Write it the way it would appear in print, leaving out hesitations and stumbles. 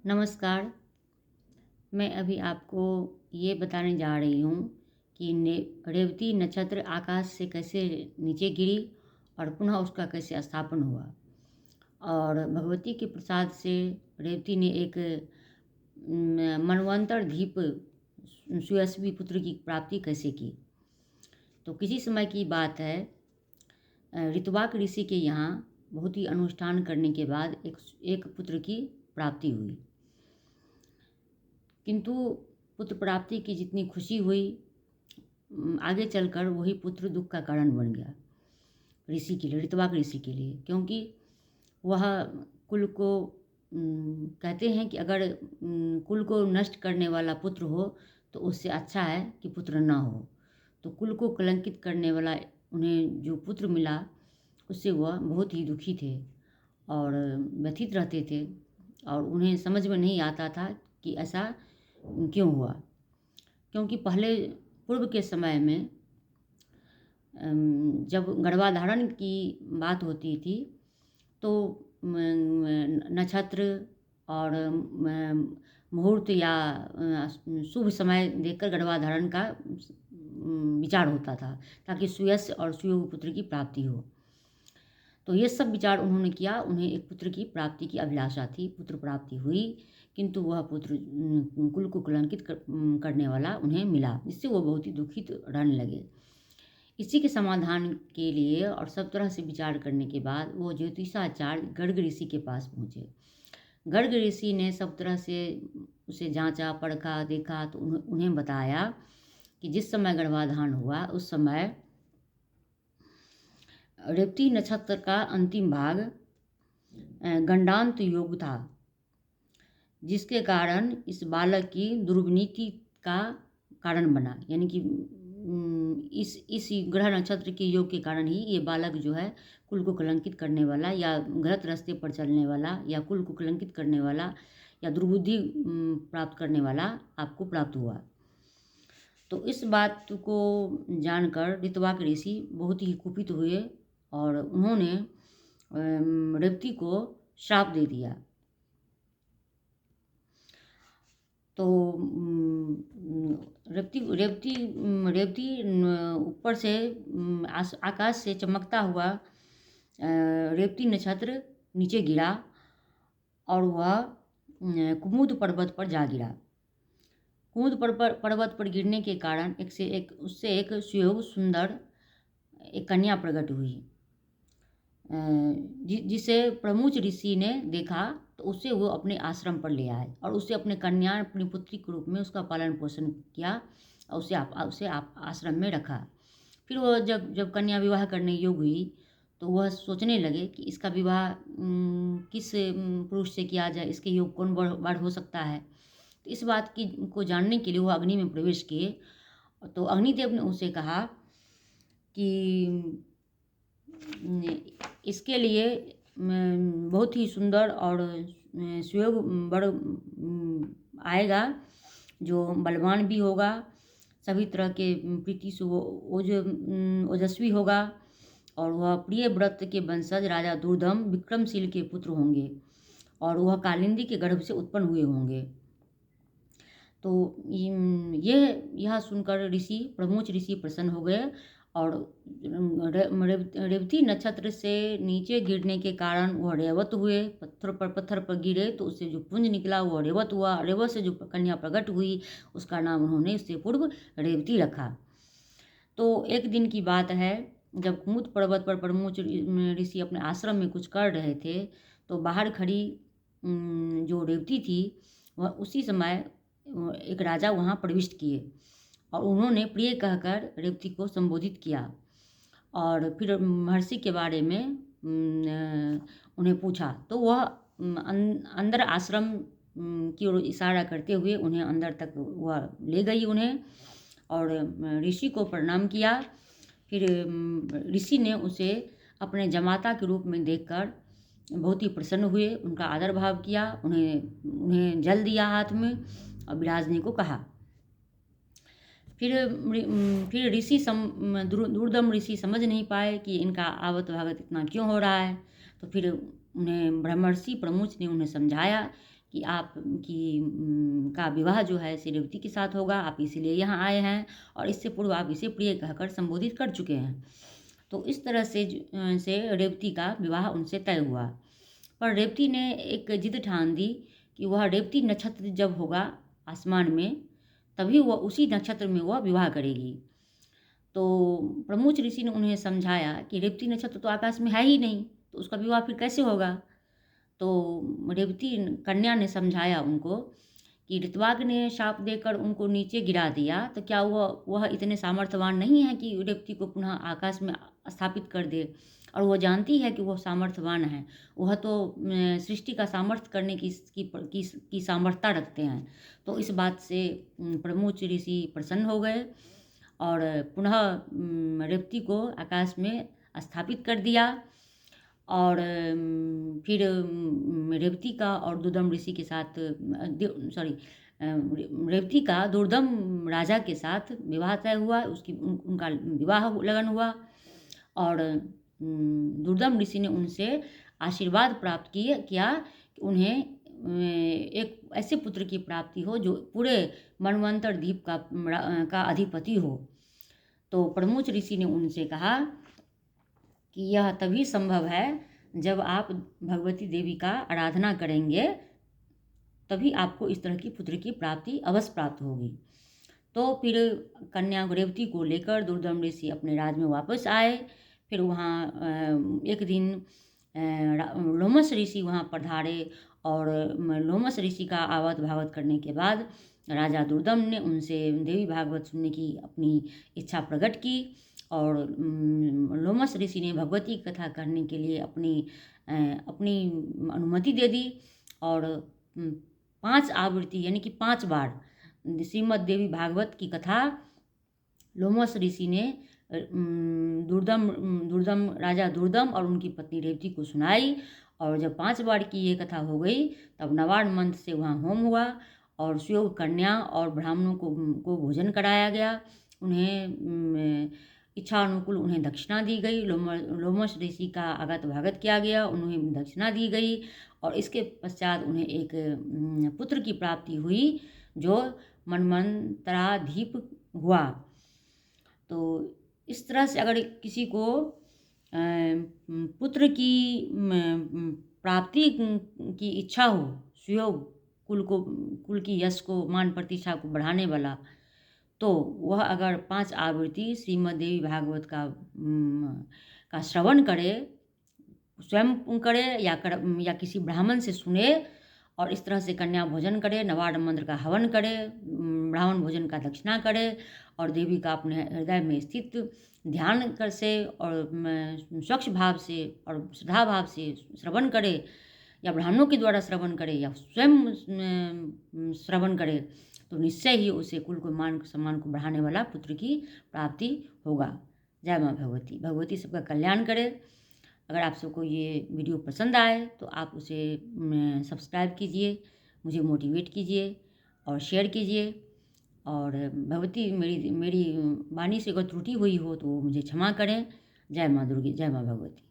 नमस्कार। मैं अभी आपको ये बताने जा रही हूँ कि रेवती नक्षत्र आकाश से कैसे नीचे गिरी और पुनः उसका कैसे स्थापन हुआ। और भगवती के प्रसाद से रेवती ने एक मनवंतर द्वीप सुयस्वी पुत्र की प्राप्ति कैसे की। तो किसी समय की बात है, ऋतुवाक ऋषि के यहाँ बहुत ही अनुष्ठान करने के बाद एक एक पुत्र की प्राप्ति हुई। किंतु पुत्र प्राप्ति की जितनी खुशी हुई, आगे चलकर वही पुत्र दुख का कारण बन गया ऋषि के लिए, ऋतवाक ऋषि के लिए। क्योंकि वह कुल को कहते हैं कि अगर कुल को नष्ट करने वाला पुत्र हो तो उससे अच्छा है कि पुत्र ना हो। तो कुल को कलंकित करने वाला उन्हें जो पुत्र मिला, उससे वह बहुत ही दुखी थे और व्यथित रहते थे। और उन्हें समझ में नहीं आता था कि ऐसा क्यों हुआ। क्योंकि पहले पूर्व के समय में जब गर्भाधारण की बात होती थी तो नक्षत्र और मुहूर्त या शुभ समय देखकर गर्भाधारण का विचार होता था, ताकि सुयश और सुयोग पुत्र की प्राप्ति हो। तो ये सब विचार उन्होंने किया। उन्हें एक पुत्र की प्राप्ति की अभिलाषा थी, पुत्र प्राप्ति हुई, किंतु वह पुत्र कुल को कलंकित करने वाला उन्हें मिला, जिससे वो बहुत ही दुखित रहने लगे। इसी के समाधान के लिए और सब तरह से विचार करने के बाद वो ज्योतिषाचार्य गर्ग ऋषि के पास पहुँचे। गर्ग ऋषि ने सब तरह से उसे जांचा, परखा, देखा तो उन्हें बताया कि जिस समय गर्भाधान हुआ उस समय रेवती नक्षत्र का अंतिम भाग गंडांत योग था, जिसके कारण इस बालक की दुर्विनीति का कारण बना। यानी कि इस ग्रह नक्षत्र के योग के कारण ही ये बालक जो है कुल को कलंकित करने वाला या गलत रास्ते पर चलने वाला या कुल को कलंकित करने वाला या दुर्बुद्धि प्राप्त करने वाला आपको प्राप्त हुआ। तो इस बात को जानकर ऋतवाक ऋषि बहुत ही कुपित हुए और उन्होंने रेवती को श्राप दे दिया। तो रेवती रेवती रेवती ऊपर से आकाश से चमकता हुआ रेवती नक्षत्र नीचे गिरा और वह कुमुद पर्वत पर जा गिरा। कुमुद पर्वत पर गिरने के कारण उससे एक सुयोग सुंदर एक कन्या प्रकट हुई, जिसे प्रमुच ऋषि ने देखा तो उसे वो अपने आश्रम पर ले आए और उसे अपने कन्या, अपनी पुत्री के रूप में उसका पालन पोषण किया और उसे आश्रम में रखा। फिर वो जब कन्या विवाह करने योग्य हुई तो वह सोचने लगे कि इसका विवाह किस पुरुष से किया जाए, इसके योग कौन वर हो सकता है। तो इस बात को जानने के लिए वो अग्नि में प्रवेश किए। तो अग्निदेव ने उसे कहा कि इसके लिए बहुत ही सुंदर और सुयोग वर आएगा, जो बलवान भी होगा, सभी तरह के प्रीति से ओजस्वी होगा और वह प्रिय व्रत के वंशज राजा दुर्दम विक्रमशील के पुत्र होंगे और वह कालिंदी के गर्भ से उत्पन्न हुए होंगे। तो यह सुनकर प्रमुच ऋषि प्रसन्न हो गए और रेवती नक्षत्र से नीचे गिरने के कारण वह रेवत हुए। पत्थर पर गिरे तो उससे जो पुंज निकला वह रेवत हुआ। रेवत से जो कन्या प्रकट हुई उसका नाम उन्होंने इससे पूर्व रेवती रखा। तो एक दिन की बात है, जब कुमुद पर्वत पर प्रमुच ऋषि अपने आश्रम में कुछ कर रहे थे तो बाहर खड़ी जो रेवती थी वह उसी समय एक राजा वहाँ प्रविष्ट किए और उन्होंने प्रिय कहकर रेवती को संबोधित किया और फिर महर्षि के बारे में उन्हें पूछा। तो वह अंदर आश्रम की ओर इशारा करते हुए उन्हें अंदर तक वह ले गई उन्हें और ऋषि को प्रणाम किया। फिर ऋषि ने उसे अपने जमाता के रूप में देखकर बहुत ही प्रसन्न हुए, उनका आदर भाव किया, उन्हें जल दिया हाथ में और विराजने को कहा। फिर दुर्दम ऋषि समझ नहीं पाए कि इनका आवत भागत इतना क्यों हो रहा है। तो फिर उन्हें ब्रह्मर्षि प्रमुच ने उन्हें समझाया कि आप की का विवाह जो है से रेवती के साथ होगा, आप इसीलिए यहाँ आए हैं और इससे पूर्व आप इसे प्रिय कहकर संबोधित कर चुके हैं। तो इस तरह से रेवती का विवाह उनसे तय हुआ। पर रेवती ने एक जिद ठान दी कि वह रेवती नक्षत्र जब होगा आसमान में, तभी वह उसी नक्षत्र में वह विवाह करेगी। तो प्रमुच ऋषि ने उन्हें समझाया कि रेवती नक्षत्र तो आकाश में है ही नहीं, तो उसका विवाह फिर कैसे होगा। तो रेवती कन्या ने समझाया उनको कि ऋतवाग ने शाप देकर उनको नीचे गिरा दिया, तो क्या वह इतने सामर्थ्यवान नहीं है कि रेवती को पुनः आकाश में स्थापित कर दे। और वो जानती है कि वो सामर्थ्यवान है, वह तो सृष्टि का सामर्थ्य करने की सामर्थ्यता रखते हैं। तो इस बात से प्रमुच ऋषि प्रसन्न हो गए और पुनः रेवती को आकाश में स्थापित कर दिया। और फिर रेवती का और दुर्दम ऋषि के साथ रेवती का दुर्दम राजा के साथ विवाह तय हुआ, उनका विवाह लगन हुआ। और दुर्दम ऋषि ने उनसे आशीर्वाद प्राप्त किया कि उन्हें एक ऐसे पुत्र की प्राप्ति हो जो पूरे मनवंतर द्वीप का अधिपति हो। तो प्रमुच ऋषि ने उनसे कहा कि यह तभी संभव है जब आप भगवती देवी का आराधना करेंगे, तभी आपको इस तरह की पुत्र की प्राप्ति अवश्य प्राप्त होगी। तो फिर कन्या रेवती को लेकर दुर्दम ऋषि अपने राज में वापस आए। फिर वहाँ एक दिन लोमस ऋषि वहाँ पधारे और लोमस ऋषि का आवत भावत करने के बाद राजा दुर्दम ने उनसे देवी भागवत सुनने की अपनी इच्छा प्रकट की। और लोमस ऋषि ने भगवती कथा करने के लिए अपनी अनुमति दे दी। और 5 आवृत्ति यानी कि 5 बार श्रीमद् देवी भागवत की कथा लोमस ऋषि ने राजा दुर्दम और उनकी पत्नी रेवती को सुनाई। और जब 5 बार की ये कथा हो गई, तब नवाड़ मंत्र से वहाँ होम हुआ और सुयोग कन्या और ब्राह्मणों को भोजन कराया गया। उन्हें इच्छा अनुकूल उन्हें दक्षिणा दी गई। लोमस ऋषि का आगत भागत किया गया, उन्हें दक्षिणा दी गई। और इसके पश्चात उन्हें एक पुत्र की प्राप्ति हुई जो मनमंत्राधीप हुआ। तो इस तरह से अगर किसी को पुत्र की प्राप्ति की इच्छा हो, सुयोग कुल की यश को, मान प्रतिष्ठा को बढ़ाने वाला, तो वह अगर 5 आवृत्ति श्रीमद् देवी भागवत का श्रवण करे, स्वयं करे या किसी ब्राह्मण से सुने और इस तरह से कन्या भोजन करे, नवाड़ मंत्र का हवन करे, ब्राह्मण भोजन का दक्षिणा करे और देवी का अपने हृदय में स्थित ध्यान कर से और स्वच्छ भाव से और श्रद्धा भाव से श्रवण करे, या ब्राह्मणों के द्वारा श्रवण करे या स्वयं श्रवण करे, तो निश्चय ही उसे कुल को मान सम्मान को बढ़ाने वाला पुत्र की प्राप्ति होगा। जय माँ भगवती। भगवती सबका कल्याण करे। अगर आप सबको ये वीडियो पसंद आए तो आप उसे सब्सक्राइब कीजिए, मुझे मोटिवेट कीजिए और शेयर कीजिए। और भगवती मेरी वाणी से अगर त्रुटि हुई हो तो मुझे क्षमा करें। जय माँ दुर्गे, जय माँ भगवती।